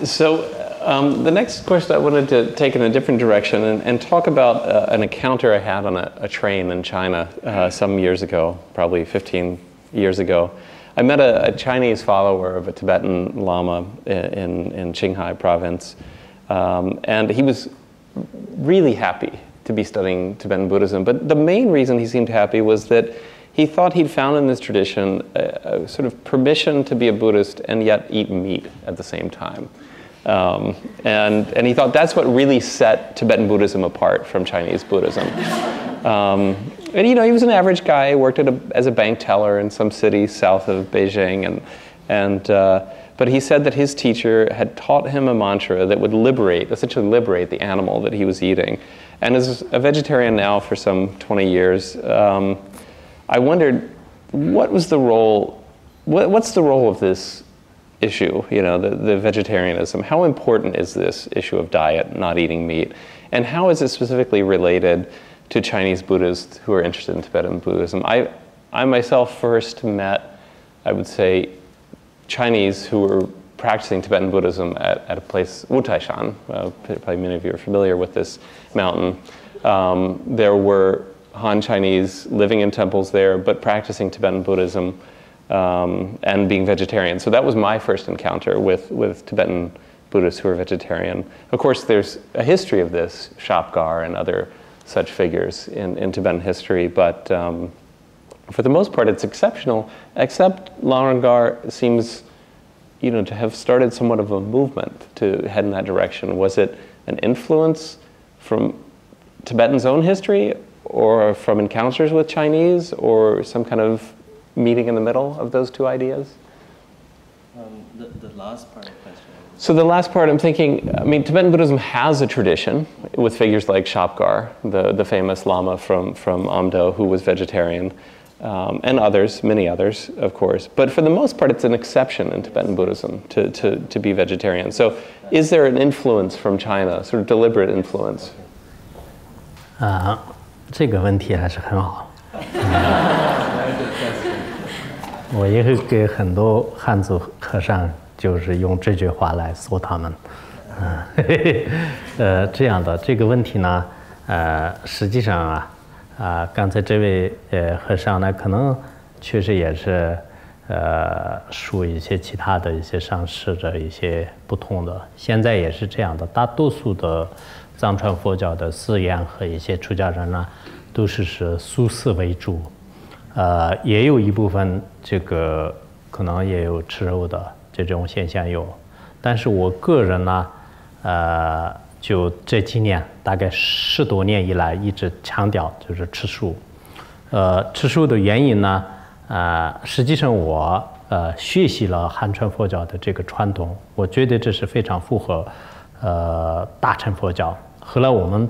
So the next question I wanted to take in a different direction and talk about an encounter I had on a train in China some years ago, probably 15 years ago. I met a Chinese follower of a Tibetan Lama in Qinghai province, and he was really happy to be studying Tibetan Buddhism. But the main reason he seemed happy was that he thought he'd found in this tradition a sort of permission to be a Buddhist and yet eat meat at the same time. And he thought that's what really set Tibetan Buddhism apart from Chinese Buddhism. And you know, he was an average guy, worked as a bank teller in some city south of Beijing, but he said that his teacher had taught him a mantra that would essentially liberate the animal that he was eating. And as a vegetarian now for some 20 years, I wondered what's the role of this issue, you know, the vegetarianism? How important is this issue of diet, not eating meat? And how is it specifically related to Chinese Buddhists who are interested in Tibetan Buddhism? I myself first met, I would say, Chinese who were practicing Tibetan Buddhism at a place, Wutaishan. Probably many of you are familiar with this mountain. There were Han Chinese living in temples there, but practicing Tibetan Buddhism and being vegetarian. So that was my first encounter with Tibetan Buddhists who are vegetarian. Of course, there's a history of this, Shapgar and other such figures in Tibetan history, but for the most part, it's exceptional, except Larangar seems, you know, to have started somewhat of a movement to head in that direction. Was it an influence from Tibetan's own history, or from encounters with Chinese, or some kind of meeting in the middle of those two ideas? The last part of the question. So the last part, I'm thinking, I mean, Tibetan Buddhism has a tradition with figures like Shapgar, the famous Lama from Amdo who was vegetarian, and others, many others, of course. But for the most part, it's an exception in Tibetan Buddhism to be vegetarian. So is there an influence from China, sort of deliberate influence? 这个问题还是很好。我也会给很多汉族和尚就是用这句话来说他们。这样的这个问题呢，实际上刚才这位和尚呢，可能确实也是属一些其他的一些上师的一些不同的，现在也是这样的，大多数的藏传佛教的寺院和一些出家人呢，都是素食为主，也有一部分这个可能也有吃肉的这种现象有，但是我个人呢，就这几年大概10多年以来一直强调就是吃素，吃素的原因呢，实际上我学习了汉传佛教的这个传统，我觉得这是非常符合大乘佛教。后来我们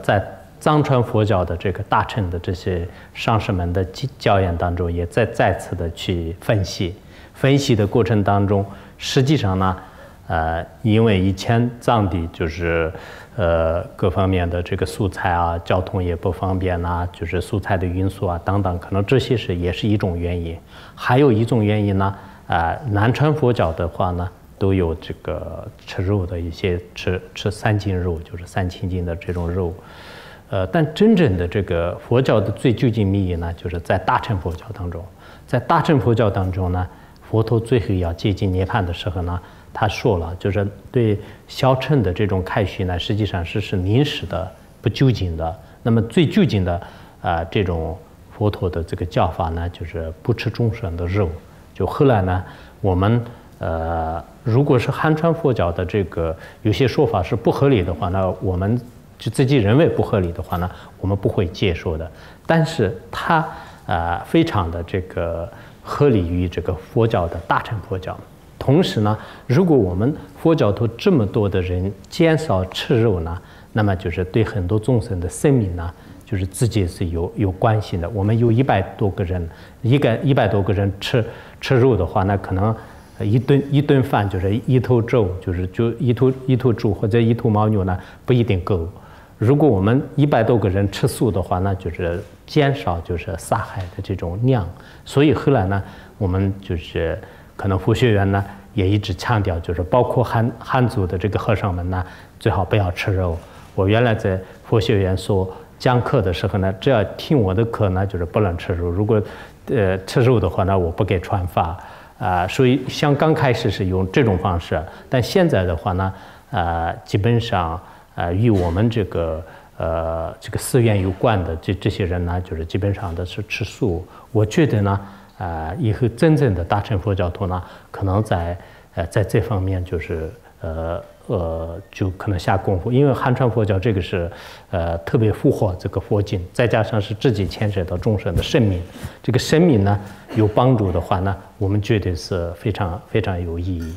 在藏传佛教的这个大乘的这些上师们的教研当中，也再次的去分析的过程当中，实际上呢，因为以前藏地就是各方面的这个素材啊，交通也不方便啊，就是素材的运输啊等等，可能这些也是一种原因。还有一种原因呢，南传佛教的话呢，都有这个吃肉的一些吃三净肉，就是三清净的这种肉。但真正的这个佛教的最究竟密意呢，就是在大乘佛教当中。在大乘佛教当中呢，佛陀最后要接近涅槃的时候呢，他说了，就是对小乘的这种开示呢，实际上是临时的、不究竟的。那么最究竟的这种佛陀的这个教法呢，就是不吃众生的肉。就后来呢，我们如果是汉传佛教的这个有些说法是不合理的话呢，我们就自己认为不合理的话呢，我们不会接受的。但是它非常的这个合理于这个佛教的大乘佛教。同时呢，如果我们佛教徒这么多的人减少吃肉呢，那么就是对很多众生的生命呢，就是直接是有关系的。我们有100多个人，100多个人吃肉的话，那可能一顿饭就是一头猪，就一头猪或者一头牦牛呢，不一定够。如果我们100多个人吃素的话，那就是减少就是杀害的这种量。所以后来呢，我们就是可能佛学院呢也一直强调，就是包括汉族的这个和尚们呢，最好不要吃肉。我原来在佛学院讲课的时候呢，只要听我的课呢，就是不能吃肉。如果吃肉的话呢，我不给传法所以像刚开始是用这种方式，但现在的话呢，基本上与我们这个寺院有关的这些人呢，就是基本上都是吃素。我觉得呢，以后真正的大乘佛教徒呢，可能在这方面就是就可能下功夫，因为汉传佛教这个是特别符合这个佛经，再加上是自己牵涉到众生的生命，这个生命呢有帮助的话呢，我们觉得是非常非常有意义。